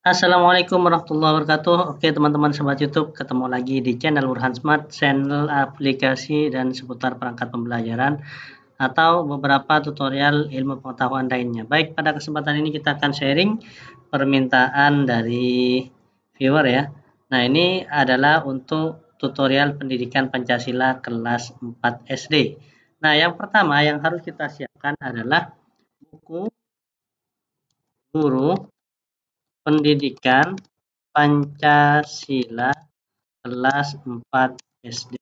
Assalamualaikum warahmatullahi wabarakatuh. Oke teman-teman sobat YouTube, ketemu lagi di channel Burhan Smart, channel aplikasi dan seputar perangkat pembelajaran atau beberapa tutorial ilmu pengetahuan lainnya. Baik, pada kesempatan ini kita akan sharing permintaan dari viewer ya. Nah, ini adalah untuk tutorial pendidikan Pancasila kelas 4 SD. Nah, yang pertama yang harus kita siapkan adalah buku guru pendidikan Pancasila kelas 4 SD.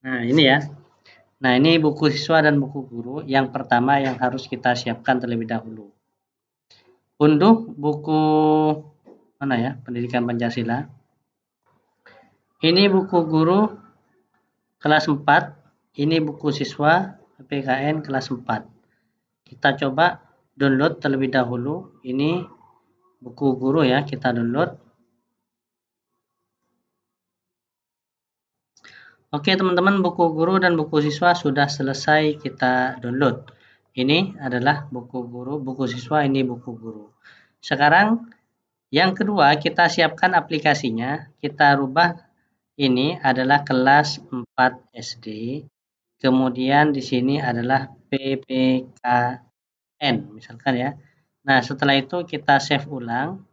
Nah, ini ya. Nah, ini buku siswa dan buku guru yang pertama yang harus kita siapkan terlebih dahulu. Unduh buku mana ya? Pendidikan Pancasila. Ini buku guru kelas 4, ini buku siswa PPKN kelas 4. Kita coba download terlebih dahulu. Ini buku guru ya, kita download. Oke teman-teman, buku guru dan buku siswa sudah selesai kita download. Ini adalah buku guru, buku siswa, ini buku guru. Sekarang yang kedua kita siapkan aplikasinya. Kita rubah ini adalah kelas 4 SD. Kemudian di sini adalah PPKN misalkan ya. Nah setelah itu kita save ulang.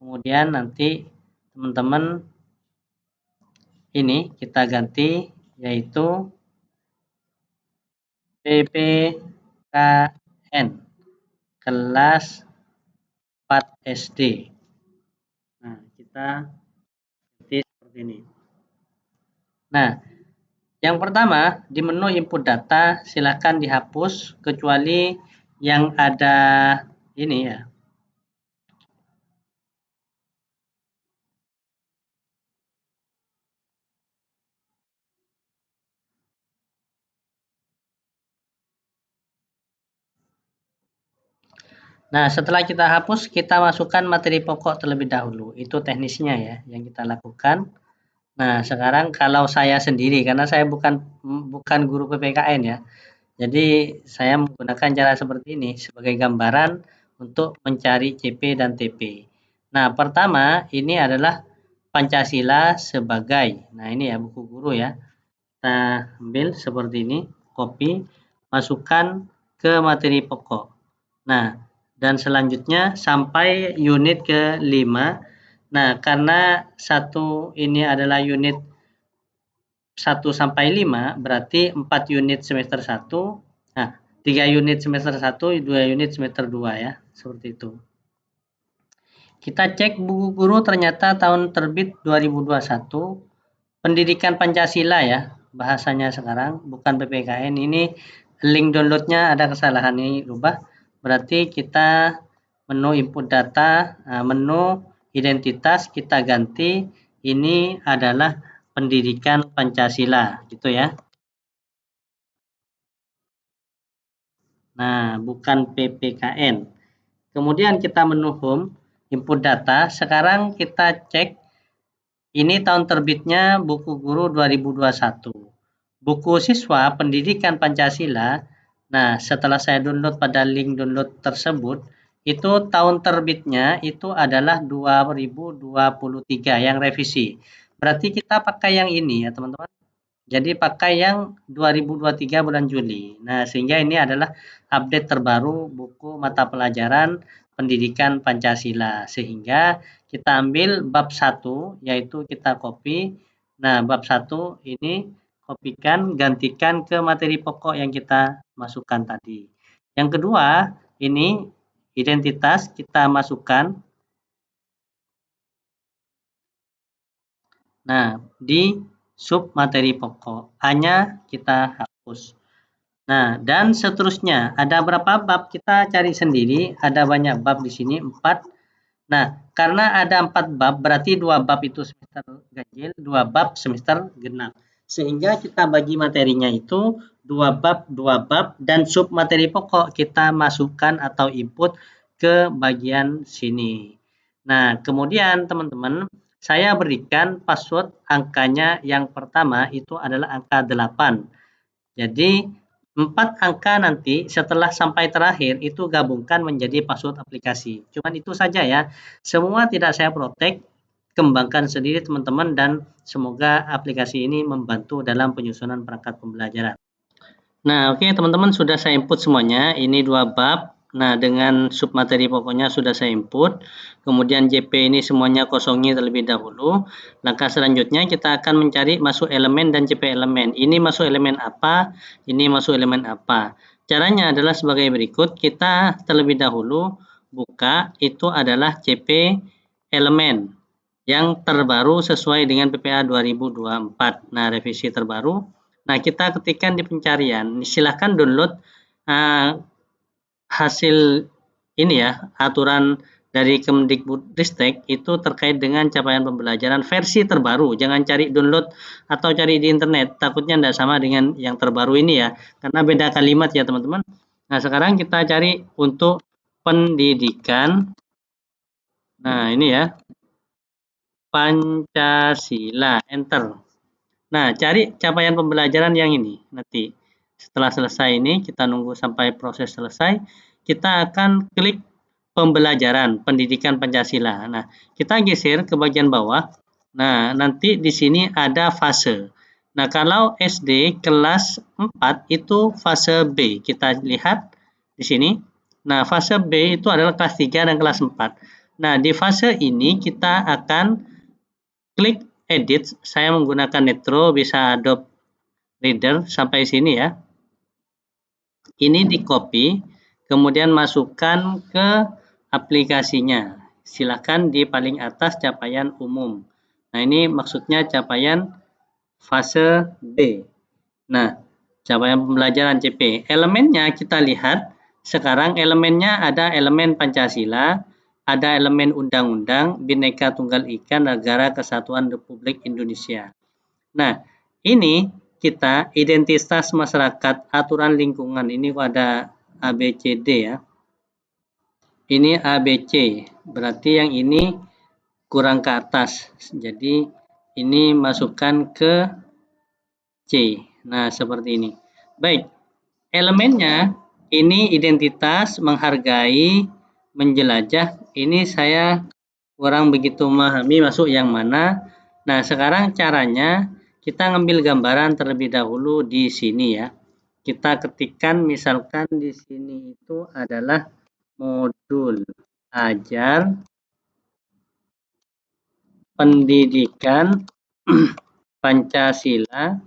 Kemudian nanti teman-teman ini kita ganti yaitu PPKN kelas 4 SD. Nah, kita ganti seperti ini. Nah, yang pertama di menu input data silakan dihapus kecuali yang ada ini ya. Nah, setelah kita hapus, kita masukkan materi pokok terlebih dahulu. Itu teknisnya ya, yang kita lakukan. Nah, sekarang kalau saya sendiri, karena saya bukan guru PPKN ya, jadi saya menggunakan cara seperti ini sebagai gambaran untuk mencari CP dan TP. Nah, pertama ini adalah Pancasila sebagai. Nah, ini ya buku guru ya. Kita ambil seperti ini, copy, masukkan ke materi pokok. Nah, dan selanjutnya sampai unit ke-5. Nah, karena satu ini adalah unit 1 sampai 5, berarti 4 unit semester 1. Nah, 3 unit semester 1, 2 unit semester 2 ya, seperti itu. Kita cek buku guru ternyata tahun terbit 2021. Pendidikan Pancasila ya, bahasanya sekarang, bukan PPKN. Ini link downloadnya ada kesalahan, ini rubah. Berarti kita menu input data, menu identitas kita ganti, ini adalah Pendidikan Pancasila, gitu ya. Nah, bukan PPKN. Kemudian kita menu home, input data. Sekarang kita cek, ini tahun terbitnya buku guru 2021. Buku siswa pendidikan Pancasila. Nah, setelah saya download pada link download tersebut, itu tahun terbitnya itu adalah 2023 yang revisi. Berarti kita pakai yang ini ya, teman-teman. Jadi pakai yang 2023 bulan Juli. Nah, sehingga ini adalah update terbaru buku mata pelajaran Pendidikan Pancasila. Sehingga kita ambil bab 1 yaitu kita copy. Nah, bab 1 ini kopikan, gantikan ke materi pokok yang kita masukkan tadi. Yang kedua, ini identitas kita masukkan. Nah, di sub materi pokok. A-nya kita hapus. Nah, dan seterusnya. Ada berapa bab? Kita cari sendiri. Ada banyak bab di sini, 4. Nah, karena ada 4 bab, berarti 2 bab itu semester ganjil, 2 bab semester genap. Sehingga kita bagi materinya itu 2 bab, dan sub materi pokok kita masukkan atau input ke bagian sini. Nah, kemudian teman-teman, saya berikan password angkanya yang pertama itu adalah angka 8. Jadi 4 angka nanti setelah sampai terakhir itu gabungkan menjadi password aplikasi. Cuman itu saja ya. Semua tidak saya protek, kembangkan sendiri teman-teman dan semoga aplikasi ini membantu dalam penyusunan perangkat pembelajaran. Nah, oke teman-teman sudah saya input semuanya. Ini 2 bab. Nah, dengan submateri pokoknya sudah saya input. Kemudian JP ini semuanya kosongi terlebih dahulu. Langkah selanjutnya kita akan mencari masuk elemen dan JP elemen. Ini masuk elemen apa? Ini masuk elemen apa? Caranya adalah sebagai berikut. Kita terlebih dahulu buka itu adalah JP elemen yang terbaru sesuai dengan PPA 2024. Nah, revisi terbaru. Nah, kita ketikkan di pencarian. Silahkan download hasil ini ya, aturan dari Kemdikbudristek itu terkait dengan capaian pembelajaran versi terbaru. Jangan cari download atau cari di internet, takutnya tidak sama dengan yang terbaru ini ya, karena beda kalimat ya teman-teman. Nah, sekarang kita cari untuk pendidikan. Nah, ini ya, Pancasila, enter. Nah, cari capaian pembelajaran yang ini. Nanti setelah selesai ini, kita nunggu sampai proses selesai, kita akan klik pembelajaran pendidikan Pancasila. Nah, kita geser ke bagian bawah. Nah, nanti di sini ada fase. Nah, kalau SD kelas 4 itu fase B. Kita lihat di sini. Nah, fase B itu adalah kelas 3 dan kelas 4. Nah, di fase ini kita akan klik edit. Saya menggunakan Netro, bisa Adobe Reader sampai sini ya. Ini di copy, kemudian masukkan ke aplikasinya. Silakan di paling atas capaian umum. Nah, ini maksudnya capaian fase B. Nah, capaian pembelajaran CP. Elemennya kita lihat. Sekarang elemennya ada elemen Pancasila, ada elemen Undang-Undang Bhinneka Tunggal Ika Negara Kesatuan Republik Indonesia. Nah, ini kita identitas masyarakat aturan lingkungan ini ada ABCD ya. Ini ABC, berarti yang ini kurang ke atas. Jadi ini masukkan ke C. Nah, seperti ini. Baik, elemennya ini identitas, menghargai, menjelajah. Ini saya kurang begitu memahami masuk yang mana. Nah, sekarang caranya kita ngambil gambaran terlebih dahulu di sini ya. Kita ketikkan misalkan di sini itu adalah modul ajar pendidikan Pancasila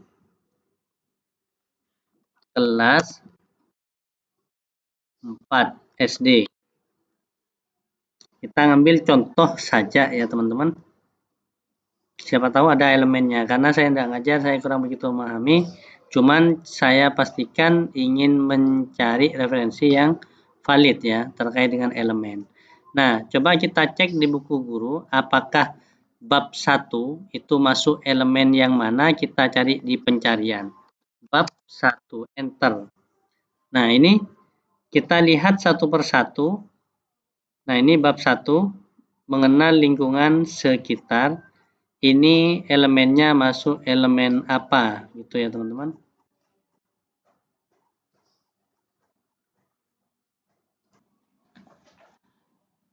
kelas 4 SD. Kita ngambil contoh saja ya teman-teman. Siapa tahu ada elemennya. Karena saya tidak ngajar, saya kurang begitu memahami. Cuman saya pastikan ingin mencari referensi yang valid ya terkait dengan elemen. Nah, coba kita cek di buku guru apakah bab 1 itu masuk elemen yang mana, kita cari di pencarian. Bab 1, enter. Nah, ini kita lihat satu persatu. Nah, ini bab 1 mengenal lingkungan sekitar. Ini elemennya masuk elemen apa gitu ya teman-teman.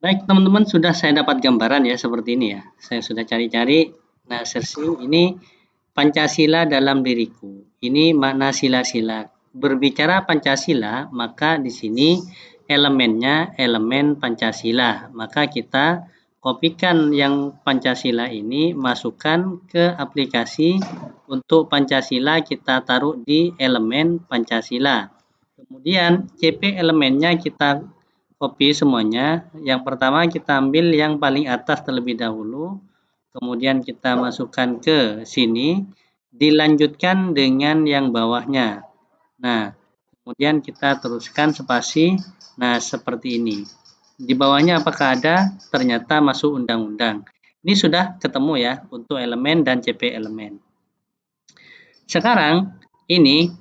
Baik teman-teman, sudah saya dapat gambaran ya seperti ini ya. Saya sudah cari-cari. Nah, searching ini Pancasila dalam diriku. Ini makna sila-sila. Berbicara Pancasila, maka di sini elemennya elemen Pancasila. Maka kita kopikan yang Pancasila ini, masukkan ke aplikasi. Untuk Pancasila kita taruh di elemen Pancasila. Kemudian CP elemennya kita copy semuanya. Yang pertama kita ambil yang paling atas terlebih dahulu. Kemudian kita masukkan ke sini. Dilanjutkan dengan yang bawahnya. Nah, kemudian kita teruskan spasi. Nah, seperti ini. Di bawahnya apakah ada? Ternyata masuk undang-undang. Ini sudah ketemu ya untuk elemen dan CP elemen. Sekarang ini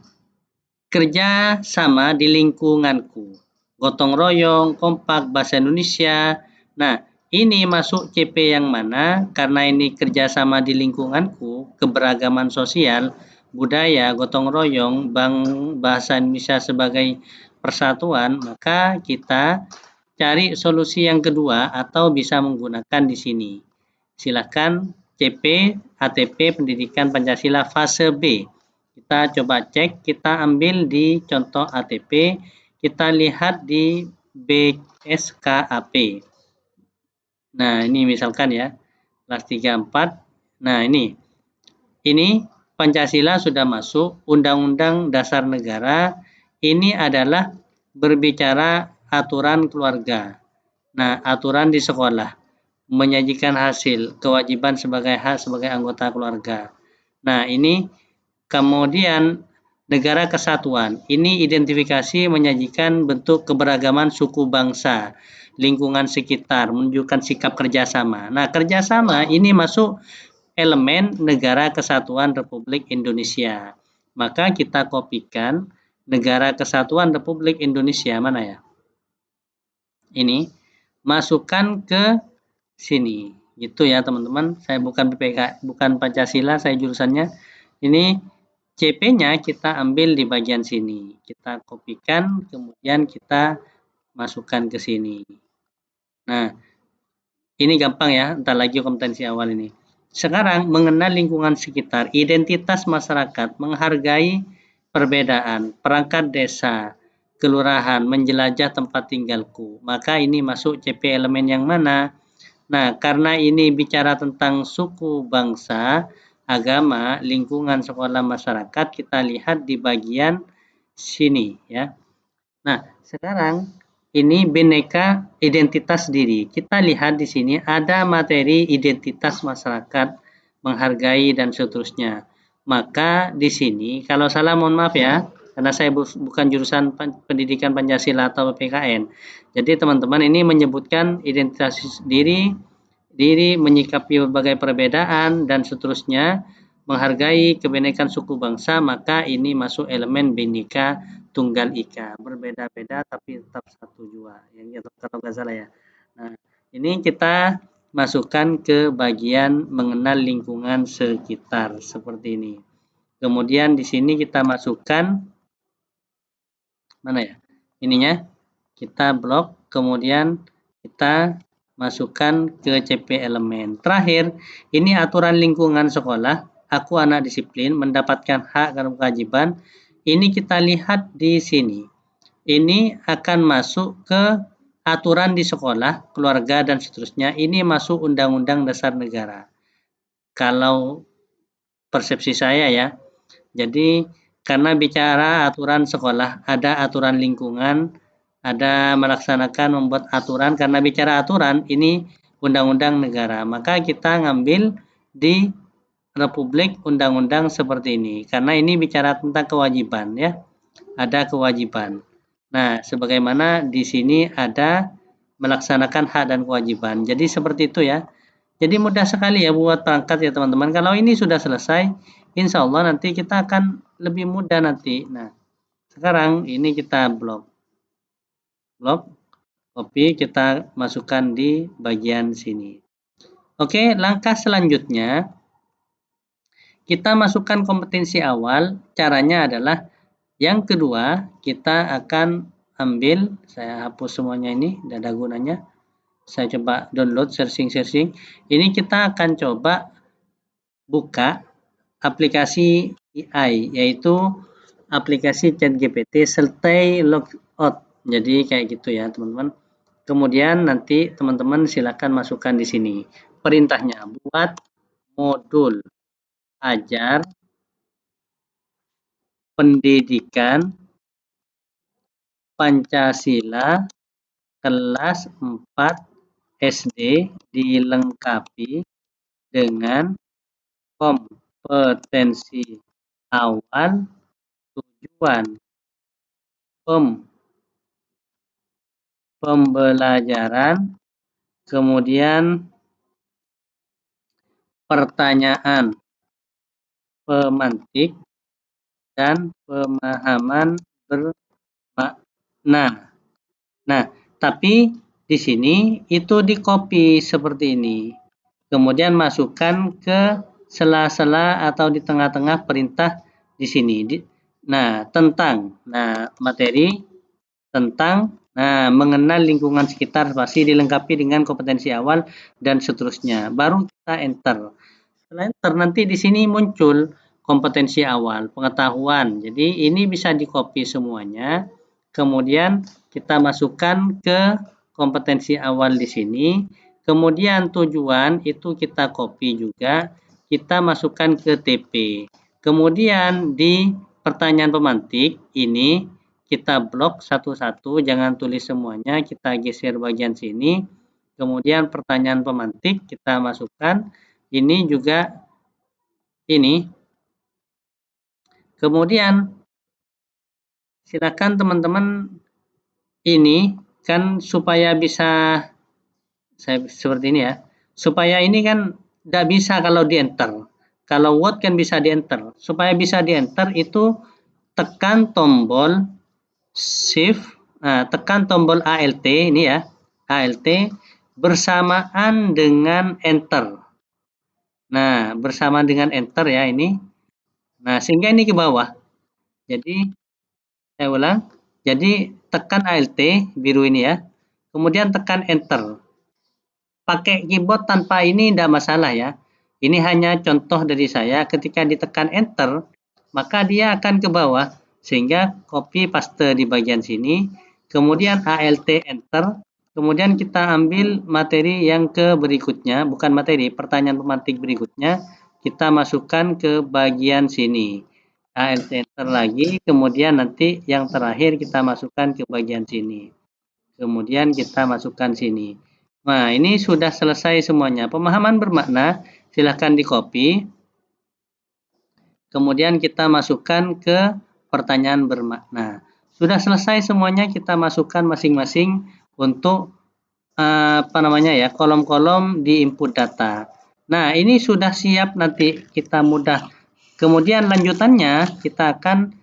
kerja sama di lingkunganku. Gotong royong, kompak, bahasa Indonesia. Nah, ini masuk CP yang mana? Karena ini kerjasama di lingkunganku, keberagaman sosial, budaya, gotong royong, bahasa Indonesia sebagai persatuan, maka kita cari solusi yang kedua atau bisa menggunakan di sini. Silakan CP ATP Pendidikan Pancasila fase B. Kita coba cek, kita ambil di contoh ATP, kita lihat di BSKAP. Nah, ini misalkan ya, kelas 3-4. Nah, ini Pancasila sudah masuk, Undang-Undang Dasar Negara, ini adalah berbicara aturan keluarga. Nah, aturan di sekolah, menyajikan hasil, kewajiban sebagai hak sebagai anggota keluarga. Nah, ini kemudian negara kesatuan, ini identifikasi menyajikan bentuk keberagaman suku bangsa, lingkungan sekitar, menunjukkan sikap kerjasama. Nah, kerjasama ini masuk elemen Negara Kesatuan Republik Indonesia. Maka kita kopikan Negara Kesatuan Republik Indonesia, mana ya? Ini, masukkan ke sini. Gitu ya teman-teman, saya bukan PPK, bukan Pancasila, saya jurusannya. Ini CP-nya kita ambil di bagian sini. Kita kopikan, kemudian kita masukkan ke sini. Nah, ini gampang ya, entar lagi kompetensi awal ini. Sekarang mengenal lingkungan sekitar, identitas masyarakat, menghargai perbedaan, perangkat desa, kelurahan, menjelajah tempat tinggalku. Maka ini masuk CP elemen yang mana? Nah, karena ini bicara tentang suku, bangsa, agama, lingkungan, sekolah, masyarakat, kita lihat di bagian sini ya. Nah, sekarang ini bineka identitas diri. Kita lihat di sini ada materi identitas masyarakat, menghargai dan seterusnya. Maka di sini kalau salah mohon maaf ya, karena saya bukan jurusan pendidikan Pancasila atau PKN. Jadi teman-teman ini menyebutkan identitas diri menyikapi berbagai perbedaan dan seterusnya, menghargai kebinekaan suku bangsa, maka ini masuk elemen Bhinneka Tunggal Ika, berbeda-beda tapi tetap satu jua, yang kalau nggak salah ya. Nah, ini kita masukkan ke bagian mengenal lingkungan sekitar seperti ini. Kemudian di sini kita masukkan mana ya? Ininya kita blok, kemudian kita masukkan ke CP elemen. Terakhir, ini aturan lingkungan sekolah. Aku anak disiplin, mendapatkan hak dan kewajiban. Ini kita lihat di sini. Ini akan masuk ke aturan di sekolah, keluarga, dan seterusnya. Ini masuk Undang-Undang Dasar Negara. Kalau persepsi saya ya. Jadi, karena bicara aturan sekolah, ada aturan lingkungan, ada melaksanakan membuat aturan. Karena bicara aturan, ini undang-undang negara. Maka kita ngambil di Republik undang-undang seperti ini. Karena ini bicara tentang kewajiban ya. Ada kewajiban. Nah, sebagaimana di sini ada melaksanakan hak dan kewajiban. Jadi seperti itu ya. Jadi mudah sekali ya buat perangkat ya teman-teman. Kalau ini sudah selesai, insya Allah nanti kita akan lebih mudah nanti. Nah, sekarang ini kita blok, copy, kita masukkan di bagian sini. Oke, langkah selanjutnya kita masukkan kompetensi awal. Caranya adalah yang kedua kita akan ambil, saya hapus semuanya ini, tidak ada gunanya. Saya coba download, searching. Ini kita akan coba buka aplikasi AI, yaitu aplikasi ChatGPT Stay Logout. Jadi kayak gitu ya teman-teman. Kemudian nanti teman-teman silakan masukkan di sini. Perintahnya buat modul ajar pendidikan Pancasila kelas 4 SD dilengkapi dengan kompetensi awal, tujuan pembelajaran, kemudian pertanyaan pemantik, dan pemahaman bermakna. Nah, tapi di sini itu di-copy seperti ini. Kemudian masukkan ke sela-sela atau di tengah-tengah perintah di sini. Nah, tentang. Nah, materi tentang mengenal lingkungan sekitar pasti dilengkapi dengan kompetensi awal dan seterusnya. Baru kita enter. Setelah enter nanti di sini muncul kompetensi awal, pengetahuan. Jadi ini bisa di-copy semuanya. Kemudian kita masukkan ke kompetensi awal di sini. Kemudian tujuan itu kita copy juga, kita masukkan ke TP. Kemudian di pertanyaan pemantik ini kita blok satu-satu, jangan tulis semuanya, kita geser bagian sini. Kemudian pertanyaan pemantik kita masukkan, ini juga ini. Kemudian silakan teman-teman ini kan supaya bisa saya seperti ini ya. Supaya ini kan tidak bisa kalau di enter. Kalau Word kan bisa di enter. Supaya bisa di enter itu tekan tombol Shift, tekan tombol ALT ini ya, ALT bersamaan dengan enter. Nah, bersama dengan enter ya ini. Nah, sehingga ini ke bawah. Jadi saya ulang. Jadi tekan ALT biru ini ya. Kemudian tekan enter. Pakai keyboard tanpa ini tidak masalah ya. Ini hanya contoh dari saya. Ketika ditekan enter, maka dia akan ke bawah sehingga copy paste di bagian sini. Kemudian ALT enter. Kemudian kita ambil materi yang ke berikutnya, bukan materi, pertanyaan pemantik berikutnya. Kita masukkan ke bagian sini. ALT enter lagi, kemudian nanti yang terakhir kita masukkan ke bagian sini. Kemudian kita masukkan sini. Nah, ini sudah selesai semuanya. Pemahaman bermakna, silahkan di-copy. Kemudian kita masukkan ke pertanyaan bermakna. Sudah selesai semuanya, kita masukkan masing-masing untuk kolom-kolom di input data. Nah, ini sudah siap nanti kita mudah. Kemudian lanjutannya kita akan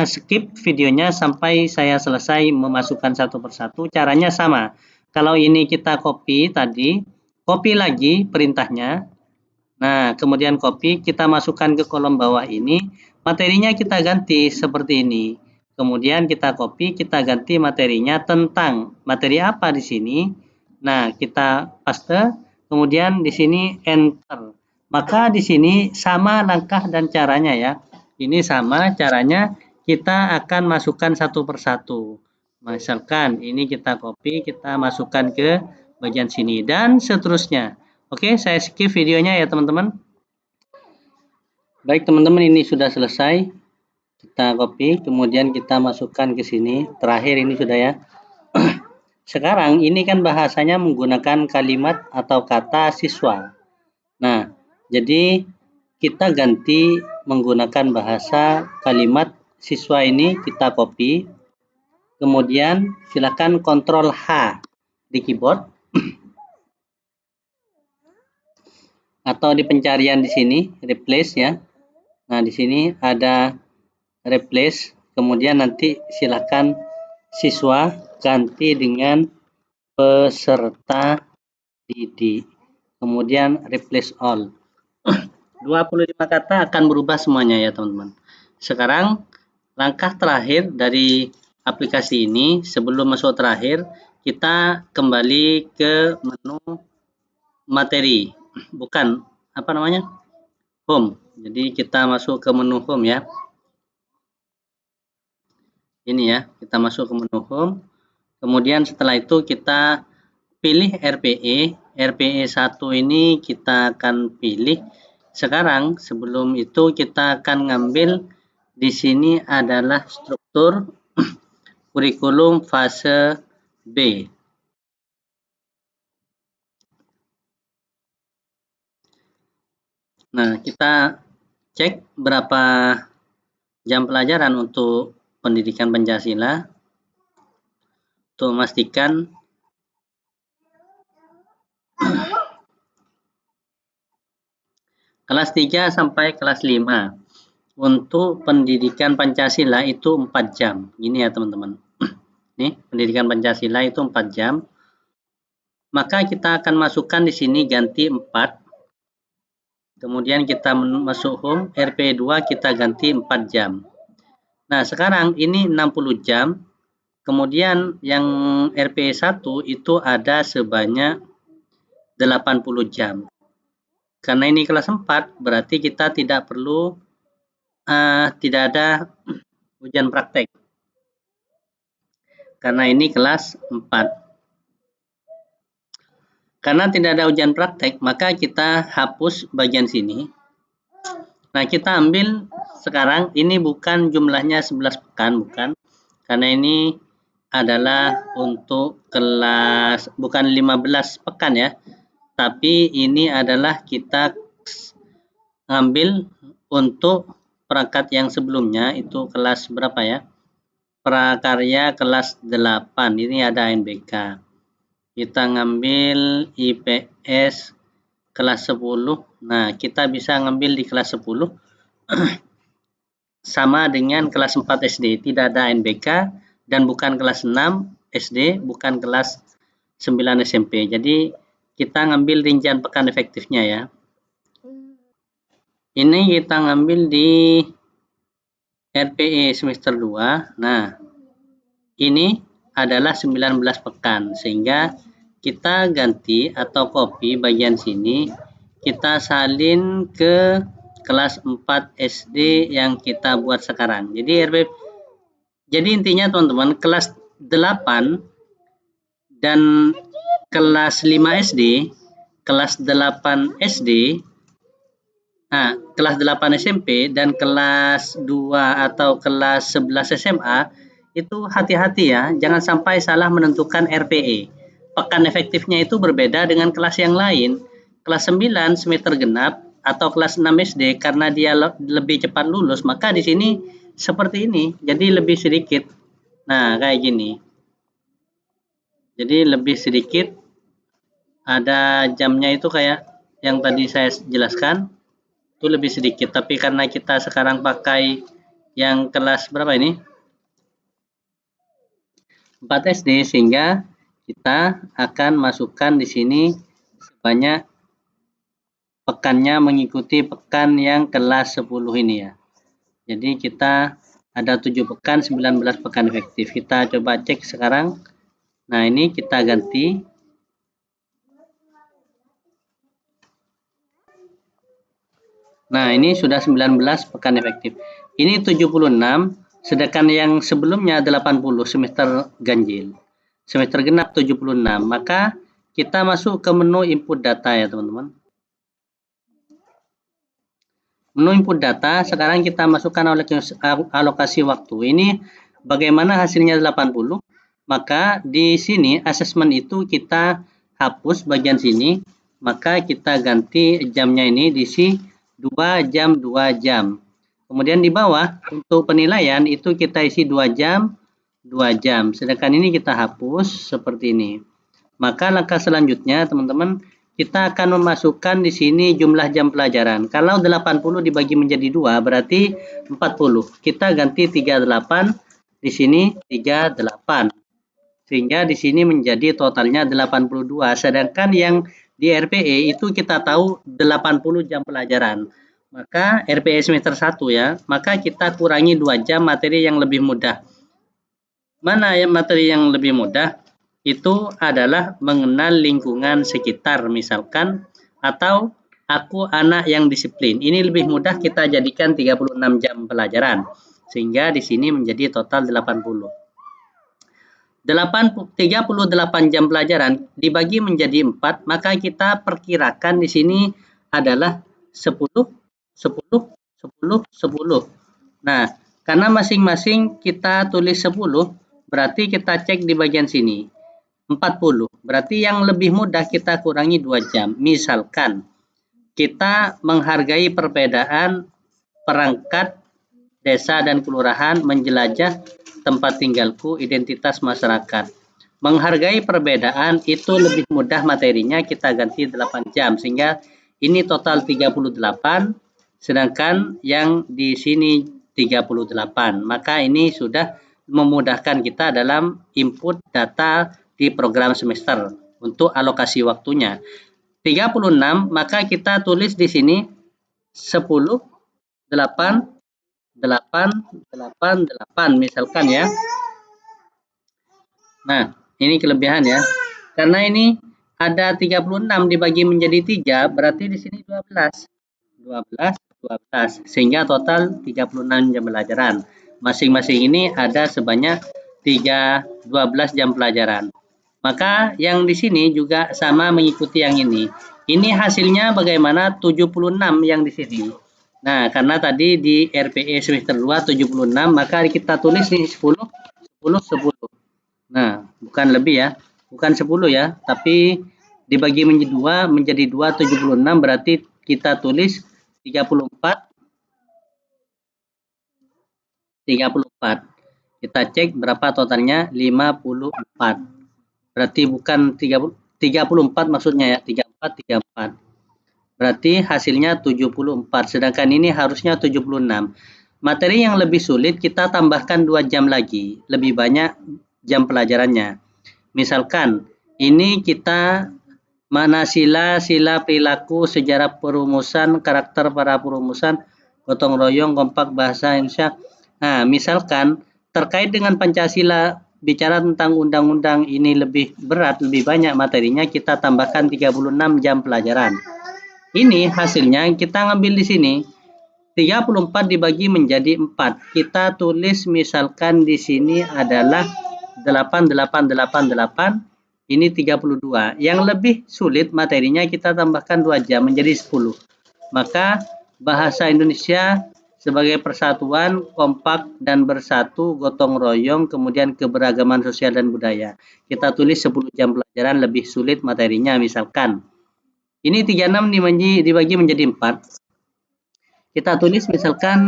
skip videonya sampai saya selesai memasukkan satu persatu. Caranya sama. Kalau ini kita copy tadi, copy lagi perintahnya. Nah, kemudian copy, kita masukkan ke kolom bawah ini. Materinya kita ganti seperti ini. Kemudian kita copy, kita ganti materinya tentang materi apa di sini. Nah, kita paste, kemudian di sini enter. Maka di sini sama langkah dan caranya ya. Ini sama caranya, kita akan masukkan satu persatu. Misalkan ini kita copy, kita masukkan ke bagian sini dan seterusnya. Oke, saya skip videonya ya teman-teman. Baik teman-teman, ini sudah selesai. Kita copy, kemudian kita masukkan ke sini. Terakhir ini sudah ya. Sekarang ini kan bahasanya menggunakan kalimat atau kata siswa. Nah, jadi kita ganti menggunakan bahasa kalimat siswa ini, kita copy. Kemudian silakan Ctrl H di keyboard atau di pencarian di sini replace ya. Nah, di sini ada replace, kemudian nanti silakan siswa ganti dengan peserta didik. Kemudian replace all. 25 kata akan berubah semuanya ya, teman-teman. Sekarang langkah terakhir dari aplikasi ini, sebelum masuk terakhir, kita kembali ke menu materi, bukan home. Jadi kita masuk ke menu home ya. Ini ya, kita masuk ke menu home. Kemudian setelah itu kita pilih RPE. RPE 1 ini kita akan pilih. Sekarang sebelum itu kita akan ngambil di sini adalah struktur kurikulum fase B. Nah, kita cek berapa jam pelajaran untuk pendidikan Pancasila. Untuk memastikan kelas 3 sampai kelas 5 untuk pendidikan Pancasila itu 4 jam. Gini ya teman-teman. Nih, pendidikan Pancasila itu 4 jam. Maka kita akan masukkan di sini ganti 4. Kemudian kita masuk home, RP2 kita ganti 4 jam. Nah, sekarang ini 60 jam. Kemudian yang RP1 itu ada sebanyak 80 jam. Karena ini kelas 4, berarti kita tidak perlu tidak ada ujian praktek. Karena ini kelas 4. Karena tidak ada ujian praktek, maka kita hapus bagian sini. Nah, kita ambil sekarang, ini bukan jumlahnya 11 pekan, bukan. Karena ini adalah untuk kelas, bukan 15 pekan ya. Tapi ini adalah kita ngambil untuk perangkat yang sebelumnya, itu kelas berapa ya? Prakarya kelas 8, ini ada NBK. Kita ngambil IPS kelas 10. Nah, kita bisa ngambil di kelas 10 sama dengan kelas 4 SD, tidak ada NBK dan bukan kelas 6 SD, bukan kelas 9 SMP. Jadi kita ngambil rincian pekan efektifnya ya. Ini kita ngambil di RPE semester 2. Nah, ini adalah 19 pekan, sehingga kita ganti atau copy bagian sini, kita salin ke kelas 4 SD yang kita buat sekarang. Jadi intinya teman-teman, kelas 8 dan kelas 5 SD, kelas 8 SD, nah, kelas 8 SMP dan kelas 2 atau kelas 11 SMA, itu hati-hati ya, jangan sampai salah menentukan RPE. Pekan efektifnya itu berbeda dengan kelas yang lain. Kelas 9 semester genap atau kelas 6 SD karena dia lebih cepat lulus, maka di sini seperti ini, jadi lebih sedikit. Nah, kayak gini. Jadi lebih sedikit, ada jamnya itu kayak yang tadi saya jelaskan, itu lebih sedikit. Tapi karena kita sekarang pakai yang kelas berapa ini? 4 SD, sehingga kita akan masukkan di sini sebanyak pekannya mengikuti pekan yang kelas 10 ini ya. Jadi kita ada 7 pekan, 19 pekan efektif. Kita coba cek sekarang. Nah, ini kita ganti. Nah, ini sudah 19 pekan efektif. Ini 76, sedangkan yang sebelumnya 80 semester ganjil. Semester genap 76. Maka kita masuk ke menu input data ya, teman-teman. Menu input data, sekarang kita masukkan alokasi waktu. Ini bagaimana hasilnya 80. Maka di sini asesmen itu kita hapus bagian sini. Maka kita ganti jamnya ini diisi 2 jam, 2 jam. Kemudian di bawah untuk penilaian itu kita isi 2 jam, 2 jam. Sedangkan ini kita hapus seperti ini. Maka langkah selanjutnya teman-teman, kita akan memasukkan di sini jumlah jam pelajaran. Kalau 80 dibagi menjadi 2 berarti 40. Kita ganti 38, di sini 38. Sehingga di sini menjadi totalnya 82. Sedangkan yang di RPE itu kita tahu 80 jam pelajaran. Maka RPE semester 1 ya, maka kita kurangi 2 jam materi yang lebih mudah. Mana yang materi yang lebih mudah? Itu adalah mengenal lingkungan sekitar misalkan, atau aku anak yang disiplin. Ini lebih mudah kita jadikan 36 jam pelajaran. Sehingga di sini menjadi total 80. 38 jam pelajaran dibagi menjadi 4, maka kita perkirakan di sini adalah 10, 10, 10, 10. Nah, karena masing-masing kita tulis 10, berarti kita cek di bagian sini. 40. Berarti yang lebih mudah kita kurangi 2 jam. Misalkan kita menghargai perbedaan perangkat desa dan kelurahan, menjelajah tempat tinggalku, identitas masyarakat. Menghargai perbedaan itu lebih mudah materinya, kita ganti 8 jam. Sehingga ini total 38, sedangkan yang di sini 38. Maka ini sudah memudahkan kita dalam input data di program semester untuk alokasi waktunya. 36, maka kita tulis di sini 10, 8, 8, 8, 8 misalkan ya. Nah, ini kelebihan ya. Karena ini ada 36 dibagi menjadi 3, berarti di sini 12. 12, 12. Sehingga total 36 jam pelajaran. Masing-masing ini ada sebanyak 12 jam pelajaran. Maka yang di sini juga sama mengikuti yang ini. Ini hasilnya bagaimana? 76 yang di sini. Nah, karena tadi di RPE semester 2 76, maka kita tulis nih 10, 10, 10. Nah, bukan lebih ya. Bukan 10 ya, tapi dibagi menjadi 2 76, berarti kita tulis 34. Kita cek berapa totalnya, 54. Berarti bukan 34 maksudnya ya, 34. Berarti hasilnya 74, sedangkan ini harusnya 76. Materi yang lebih sulit kita tambahkan 2 jam lagi, lebih banyak jam pelajarannya. Misalkan ini kita mana sila perilaku, sejarah perumusan, karakter para perumusan, gotong royong, kompak, bahasa Indonesia. Nah, misalkan terkait dengan Pancasila, bicara tentang undang-undang ini lebih berat, lebih banyak materinya, kita tambahkan 36 jam pelajaran. Ini hasilnya kita ngambil di sini. 34 dibagi menjadi 4. Kita tulis misalkan di sini adalah 8888, ini 32. Yang lebih sulit materinya kita tambahkan 2 jam menjadi 10. Maka bahasa Indonesia sebagai persatuan, kompak dan bersatu, gotong royong, kemudian keberagaman sosial dan budaya. Kita tulis 10 jam pelajaran lebih sulit materinya misalkan. Ini 36 dibagi menjadi 4. Kita tulis misalkan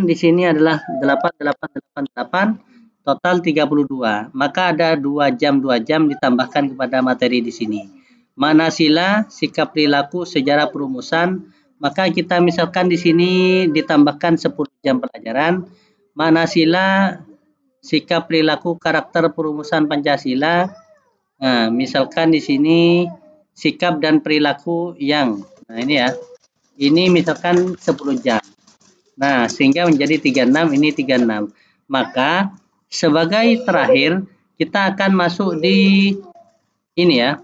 di sini adalah 8888, total 32. Maka ada 2 jam ditambahkan kepada materi di sini. Mana sila, sikap perilaku, sejarah perumusan, maka kita misalkan di sini ditambahkan 10 jam pelajaran. Mana sila, sikap perilaku, karakter perumusan Pancasila. Nah, misalkan di sini sikap dan perilaku yang, nah ini ya, ini misalkan 10 jam. Nah, sehingga menjadi 36, ini 36. Maka sebagai terakhir kita akan masuk di ini ya.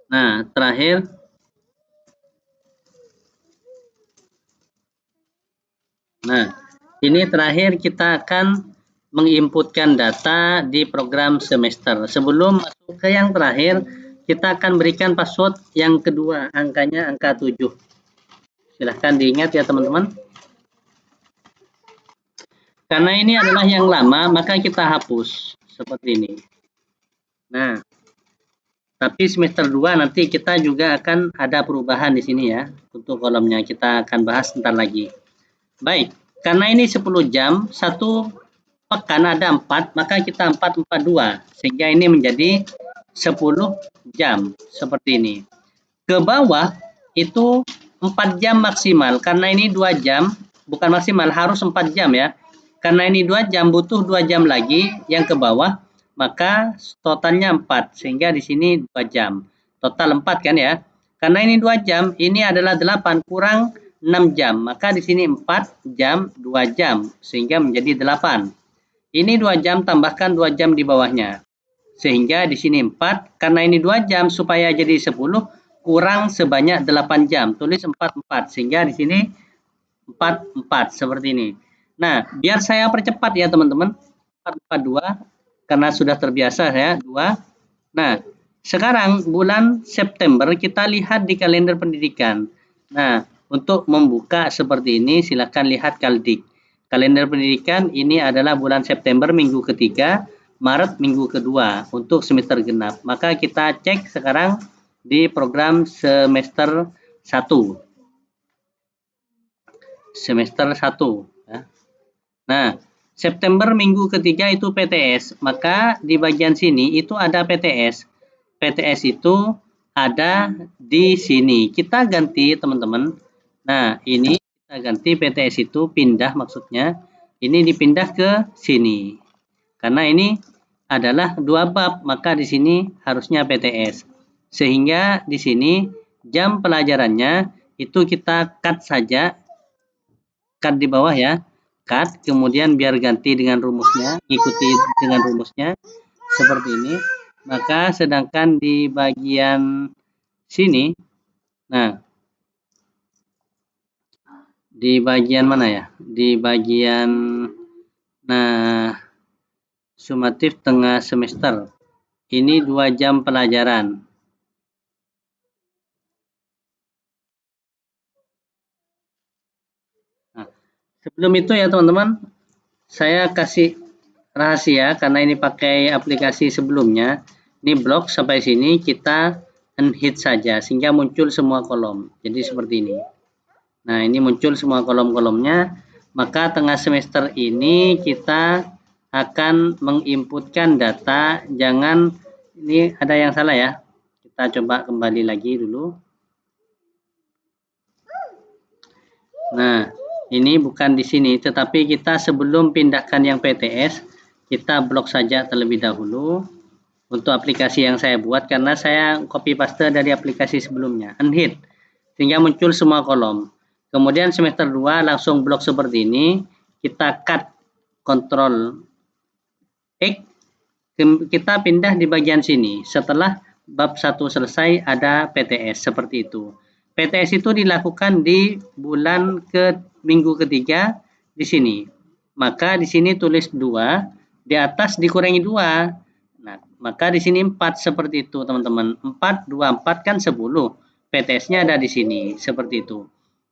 Nah, terakhir ini terakhir kita akan menginputkan data di program semester. Sebelum masuk ke yang terakhir, kita akan berikan password yang kedua, angkanya angka 7. Silahkan diingat ya teman-teman. Karena ini adalah yang lama, maka kita hapus seperti ini. Nah, tapi semester 2 nanti kita juga akan ada perubahan di sini ya. Untuk kolomnya kita akan bahas sebentar lagi. Baik, karena ini 10 jam, satu pekan ada 4, maka kita 442. Sehingga ini menjadi 10 jam seperti ini. Ke bawah itu 4 jam maksimal, karena ini 2 jam, bukan maksimal, harus 4 jam ya. Karena ini 2 jam, butuh 2 jam lagi yang ke bawah, maka totalnya 4, sehingga di sini 2 jam. Total 4 kan ya. Karena ini 2 jam, ini adalah 8 kurang 6 jam, maka di sini 4 jam, 2 jam, sehingga menjadi 8. Ini 2 jam, tambahkan 2 jam di bawahnya. Sehingga di sini 4, karena ini 2 jam, supaya jadi 10, kurang sebanyak 8 jam. Tulis 44, sehingga di sini 44, seperti ini. Nah, biar saya percepat ya teman-teman, 442, karena sudah terbiasa ya, 2. Nah, sekarang bulan September kita lihat di kalender pendidikan. Nah, untuk membuka seperti ini, silakan lihat Kaldik. Kalender pendidikan ini adalah bulan September minggu ketiga, Maret minggu kedua untuk semester genap. Maka kita cek sekarang di program semester 1. Semester 1. Ya. Nah, September minggu ketiga itu PTS. Maka di bagian sini itu ada PTS. PTS itu ada di sini. Kita ganti teman-teman. Nah, ini kita ganti PTS itu pindah maksudnya. Ini dipindah ke sini. Karena ini adalah 2 bab, maka di sini harusnya PTS. Sehingga di sini jam pelajarannya itu kita cut saja, cut di bawah ya, cut, kemudian biar ganti dengan rumusnya, ikuti dengan rumusnya seperti ini. Maka sedangkan di bagian sini, nah di bagian mana ya? Di bagian, nah, sumatif tengah semester. Ini 2 jam pelajaran. Nah, sebelum itu ya teman-teman, saya kasih rahasia karena ini pakai aplikasi sebelumnya. Ini blok sampai sini kita unhit saja sehingga muncul semua kolom. Jadi seperti ini. Nah, ini muncul semua kolom-kolomnya. Maka tengah semester ini kita akan menginputkan data. Jangan, ini ada yang salah ya. Kita coba kembali lagi dulu. Nah, ini bukan di sini, tetapi kita sebelum pindahkan yang PTS, kita blok saja terlebih dahulu untuk aplikasi yang saya buat karena saya copy paste dari aplikasi sebelumnya, unhid, sehingga muncul semua kolom. Kemudian semester 2 langsung blok seperti ini, kita cut Ctrl X, kita pindah di bagian sini. Setelah bab 1 selesai ada PTS seperti itu. PTS itu dilakukan di bulan minggu ketiga di sini. Maka di sini tulis 2, di atas dikurangi 2. Nah, maka di sini 4 seperti itu, teman-teman. 4, 2, 4 kan 10. PTS-nya ada di sini, seperti itu.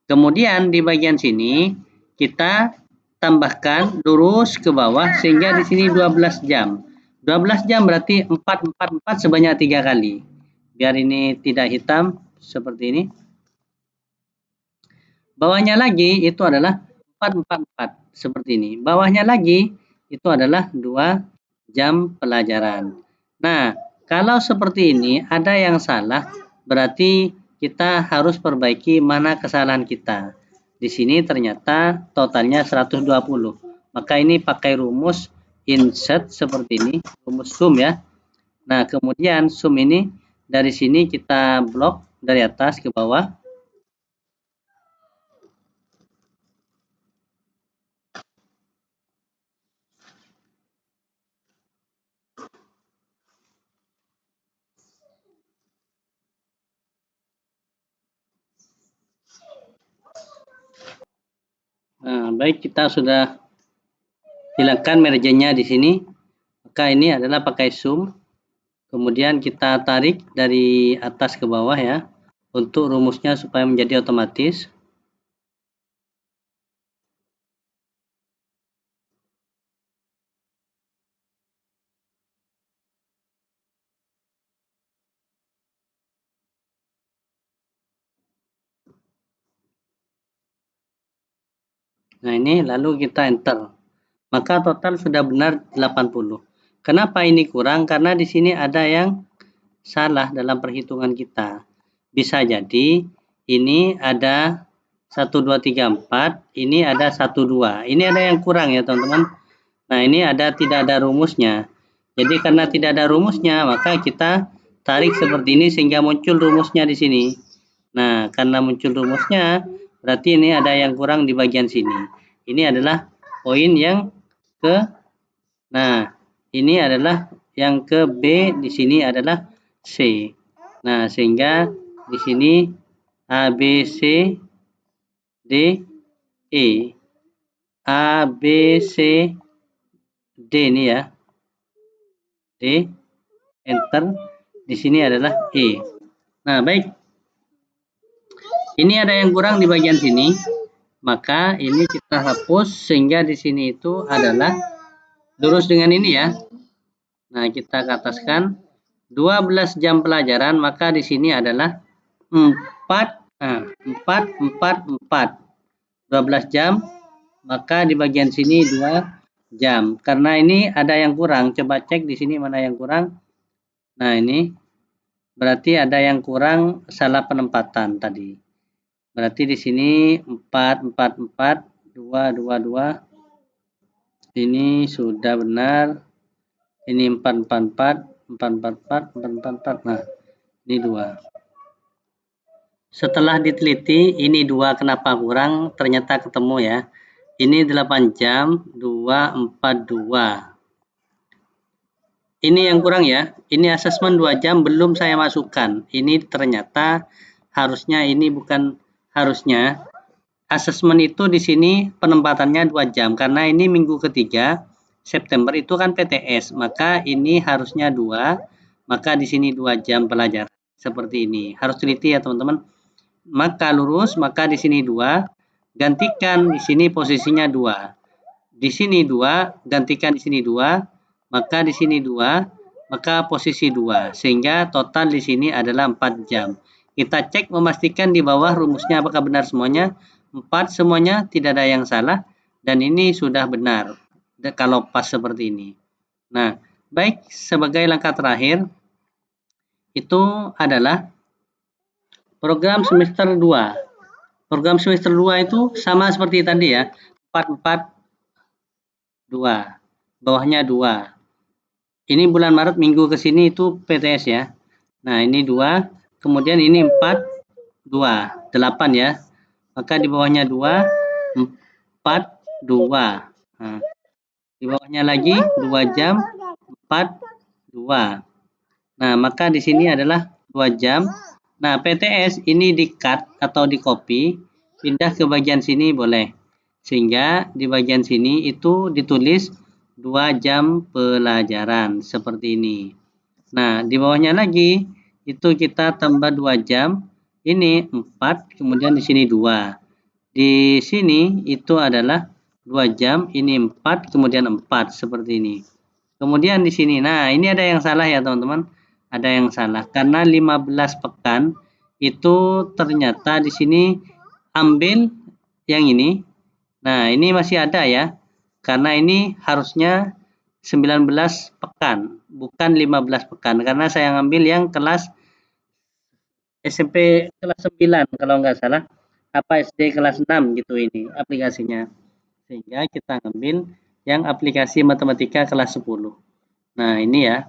Kemudian di bagian sini kita tambahkan lurus ke bawah sehingga di sini 12 jam. 12 jam berarti 4, 4, 4 sebanyak 3 kali. Biar ini tidak hitam seperti ini. Bawahnya lagi itu adalah 444 seperti ini. Bawahnya lagi itu adalah 2 jam pelajaran. Nah, kalau seperti ini ada yang salah, berarti kita harus perbaiki mana kesalahan kita. Di sini ternyata totalnya 120. Maka ini pakai rumus insert seperti ini, rumus sum ya. Nah, kemudian sum ini dari sini kita blok dari atas ke bawah. Nah, baik, kita sudah hilangkan marginnya di sini. Maka ini adalah pakai sum. Kemudian kita tarik dari atas ke bawah ya. Untuk rumusnya supaya menjadi otomatis. Nah, ini lalu kita enter. Maka total sudah benar 80. Kenapa ini kurang? Karena di sini ada yang salah dalam perhitungan kita. Bisa jadi ini ada 1, 2, 3, 4, ini ada 1, 2. Ini ada yang kurang ya teman-teman. Nah, ini tidak ada rumusnya. Jadi karena tidak ada rumusnya, maka kita tarik seperti ini sehingga muncul rumusnya di sini. Nah, karena muncul rumusnya, berarti ini ada yang kurang di bagian sini. Ini adalah poin yang ke, nah, ini adalah yang ke B, di sini adalah C. Nah, sehingga di sini A, B, C, D, E. A, B, C, D ini ya. D, enter. Di sini adalah E. Nah, baik. Ini ada yang kurang di bagian sini. Maka ini kita hapus sehingga di sini itu adalah lurus dengan ini ya. Nah, kita ataskan 12 jam pelajaran, maka di sini adalah 4, nah, 4, 4, 4. 12 jam, maka di bagian sini 2 jam. Karena ini ada yang kurang, coba cek di sini mana yang kurang. Nah, ini berarti ada yang kurang salah penempatan tadi. Berarti di sini 4, 4, 4, 2, 2, 2. Ini sudah benar. Ini 444, 444, 444. Nah, ini 2. Setelah diteliti, ini 2 kenapa kurang? Ternyata ketemu ya. Ini 8 jam, 242. Ini yang kurang ya. Ini asesmen 2 jam belum saya masukkan. Ini ternyata harusnya ini bukan harusnya. Asesmen itu di sini penempatannya 2 jam karena ini minggu ketiga September itu kan PTS, maka ini harusnya 2, maka di sini 2 jam pelajaran. Seperti ini. Harus teliti ya, teman-teman. Maka lurus, maka di sini 2, gantikan di sini posisinya 2. Di sini 2, gantikan di sini 2, maka di sini 2, maka posisi 2. Sehingga total di sini adalah 4 jam. Kita cek memastikan di bawah rumusnya apakah benar semuanya. 4 semuanya, tidak ada yang salah. Dan ini sudah benar kalau pas seperti ini. Nah, baik, sebagai langkah terakhir, itu adalah program semester 2. Program semester 2 itu sama seperti tadi ya. 442. Bawahnya 2. Ini bulan Maret minggu ke sini itu PTS ya. Nah, ini 2. Kemudian ini 4, 2. 8 ya. Maka di bawahnya 2, 4, 2. Nah, di bawahnya lagi 2 jam, 4, 2. Nah, maka di sini adalah 2 jam. Nah, PTS ini di-cut atau di-copy, pindah ke bagian sini boleh. Sehingga di bagian sini itu ditulis 2 jam pelajaran seperti ini. Nah, di bawahnya lagi itu kita tambah 2 jam. Ini 4, kemudian di sini 2. Di sini itu adalah 2 jam, ini 4, kemudian 4 seperti ini. Kemudian di sini, nah ini ada yang salah ya teman-teman. Ada yang salah karena 15 pekan itu ternyata di sini ambil yang ini. Nah, ini masih ada ya. Karena ini harusnya 19 pekan, bukan 15 pekan. Karena saya ngambil yang kelas SMP kelas 9 kalau nggak salah. Apa SD kelas 6 gitu ini aplikasinya. Sehingga kita ngambil yang aplikasi matematika kelas 10. Nah, ini ya.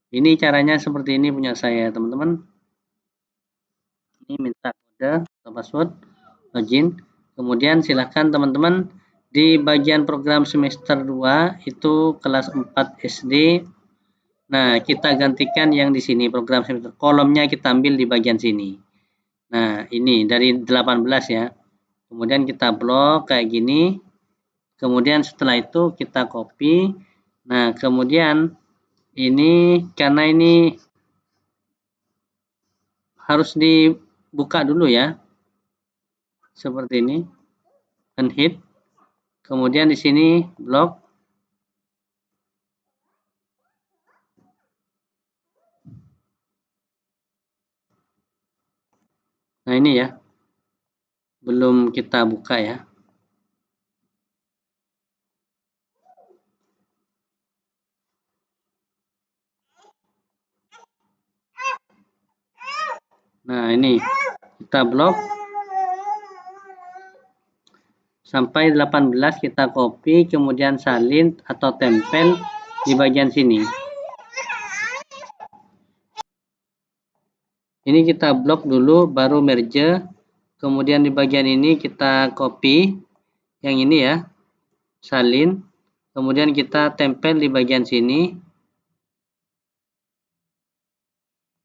Ini caranya seperti ini punya saya, teman-teman. Ini minta kode atau password, login. Kemudian silahkan teman-teman di bagian program semester 2 itu kelas 4 SD. Nah, kita gantikan yang di sini program semester. Kolomnya kita ambil di bagian sini. Nah, ini dari 18 ya. Kemudian kita blok kayak gini. Kemudian setelah itu kita copy. Nah, kemudian ini karena ini harus dibuka dulu ya. Seperti ini. Unhid. Kemudian di sini blok. Nah, ini ya. Belum kita buka ya. Nah, ini kita blok sampai 18 kita copy kemudian salin atau tempel di bagian sini. Ini kita blok dulu baru merge. Kemudian di bagian ini kita copy yang ini ya. Salin. Kemudian kita tempel di bagian sini.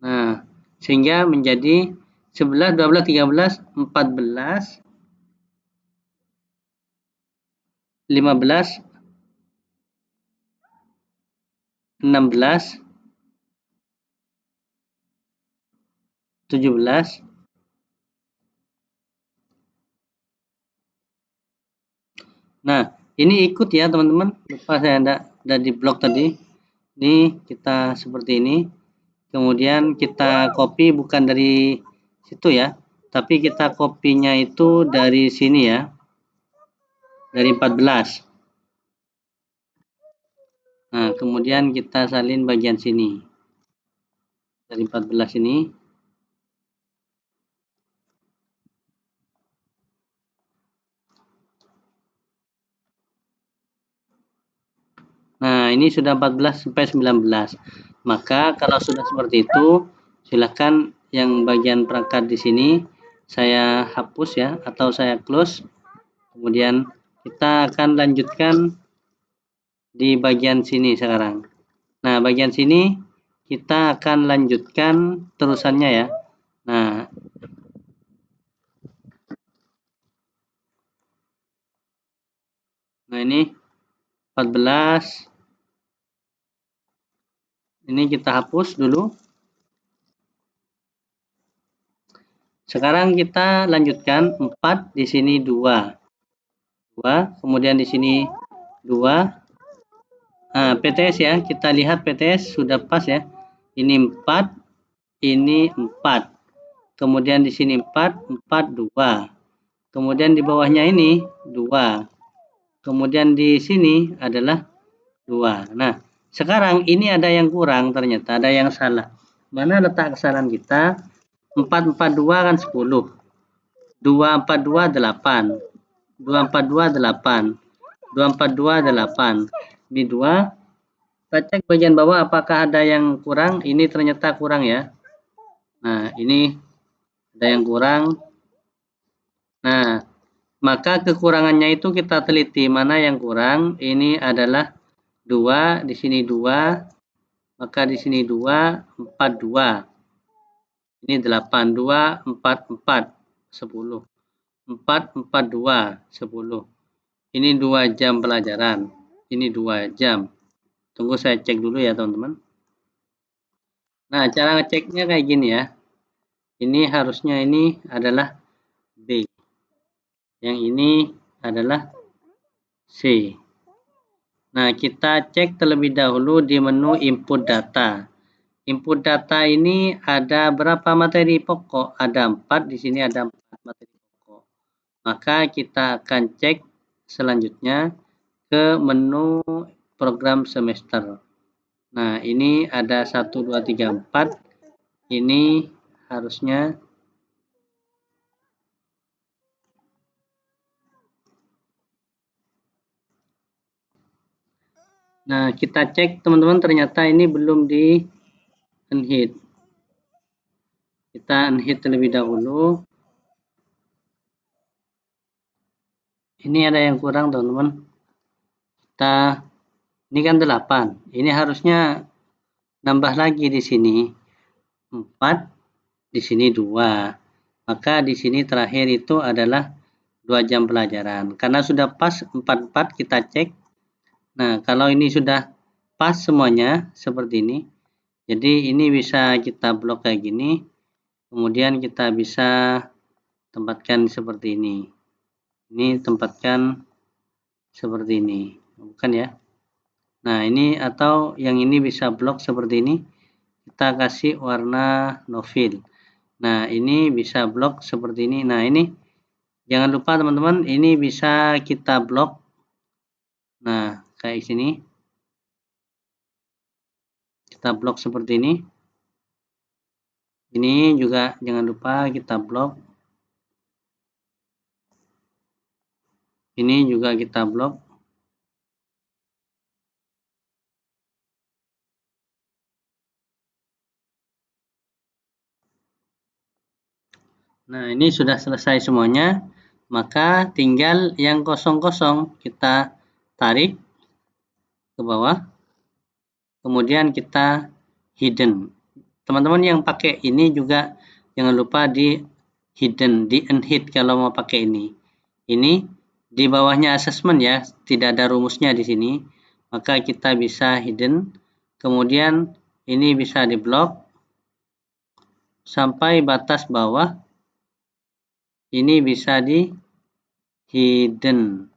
Nah, sehingga menjadi 11, 12, 13, 14, 15, 16, 17. Nah, ini ikut ya teman-teman. Lupa saya ada di blok tadi. Ini kita seperti ini. Kemudian kita copy bukan dari situ ya. Tapi kita kopinya itu dari sini ya. Dari 14. Nah, kemudian kita salin bagian sini. Dari 14 ini. Nah, Nah, ini sudah 14 sampai 19. Maka kalau sudah seperti itu, silakan yang bagian perangkat di sini saya hapus ya, atau saya close. Kemudian kita akan lanjutkan di bagian sini sekarang. Nah, bagian sini kita akan lanjutkan terusannya ya. Nah, ini 14. Ini kita hapus dulu. Sekarang kita lanjutkan 4, di sini 2. 2, kemudian di sini 2. Nah, PTS ya, kita lihat PTS sudah pas ya. Ini 4, ini 4. Kemudian di sini 4, 4, 2. Kemudian di bawahnya ini 2. Kemudian di sini adalah 2. Nah, sekarang ini ada yang kurang ternyata, ada yang salah. Mana letak kesalahan kita? 4, 4, 2 kan 10. 2, 4, 2, 8. 2, 4, 2, 8. 2, 4, 2, 8. Ini 2. Kita cek bagian bawah apakah ada yang kurang. Ini ternyata kurang ya. Nah, ini ada yang kurang. Nah, maka kekurangannya itu kita teliti mana yang kurang. Ini adalah 2, di sini 2. Maka di sini 2, 4, 2. Ini 8, 2, 4, 4, 10. 4, 4, 2, 10. Ini 2 jam pelajaran. Ini 2 jam. Tunggu saya cek dulu ya teman-teman. Nah, cara ngeceknya kayak gini ya. Ini harusnya ini adalah B. Yang ini adalah C. Nah, kita cek terlebih dahulu di menu input data. Input data ini ada berapa materi pokok? Ada 4, di sini ada 4 materi pokok. Maka kita akan cek selanjutnya ke menu program semester. Nah, ini ada 1, 2, 3, 4. Ini harusnya nah, kita cek teman-teman, ternyata ini belum di unhid. Kita unhid terlebih dahulu. Ini ada yang kurang teman-teman. Ini kan 8. Ini harusnya nambah lagi di sini 4, di sini 2. Maka di sini terakhir itu adalah 2 jam pelajaran. Karena sudah pas 44 kita cek. Nah, kalau ini sudah pas semuanya seperti ini. Jadi ini bisa kita blok kayak gini. Kemudian kita bisa tempatkan seperti ini. Ini tempatkan seperti ini. Bukan ya? Nah, ini atau yang ini bisa blok seperti ini. Kita kasih warna novil. Nah, ini bisa blok seperti ini. Nah, ini jangan lupa teman-teman, ini bisa kita blok. Nah, kayak sini. Kita blok seperti ini. Ini juga jangan lupa kita blok. Ini juga kita blok. Nah, ini sudah selesai semuanya. Maka tinggal yang kosong-kosong kita tarik ke bawah. Kemudian kita hidden. Teman-teman yang pakai ini juga jangan lupa di hidden, di unhid kalau mau pakai ini. Ini di bawahnya assessment ya, tidak ada rumusnya di sini. Maka kita bisa hidden. Kemudian ini bisa di block sampai batas bawah. Ini bisa di hidden.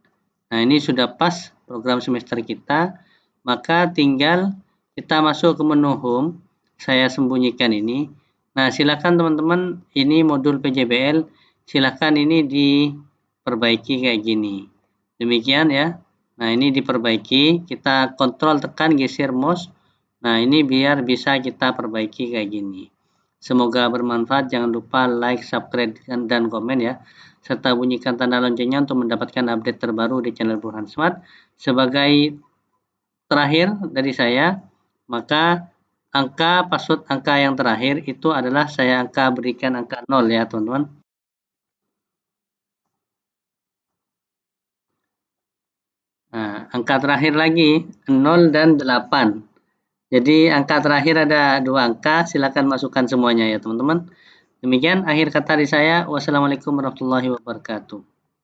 Nah, ini sudah pas program semester kita. Maka tinggal kita masuk ke menu home. Saya sembunyikan ini. Nah, silakan teman-teman, ini modul PJBL, silakan ini diperbaiki kayak gini. Demikian ya. Nah, ini diperbaiki, kita kontrol tekan geser mouse. Nah, ini biar bisa kita perbaiki kayak gini. Semoga bermanfaat. Jangan lupa like, subscribe, dan komen ya. Serta bunyikan tanda loncengnya untuk mendapatkan update terbaru di channel Burhan Smart. Sebagai terakhir dari saya, maka password angka yang terakhir itu adalah saya berikan angka 0 ya teman-teman. Nah, angka terakhir lagi 0 dan 8. Jadi angka terakhir ada 2 angka, silakan masukkan semuanya ya teman-teman. Demikian akhir kata dari saya. Wassalamualaikum warahmatullahi wabarakatuh.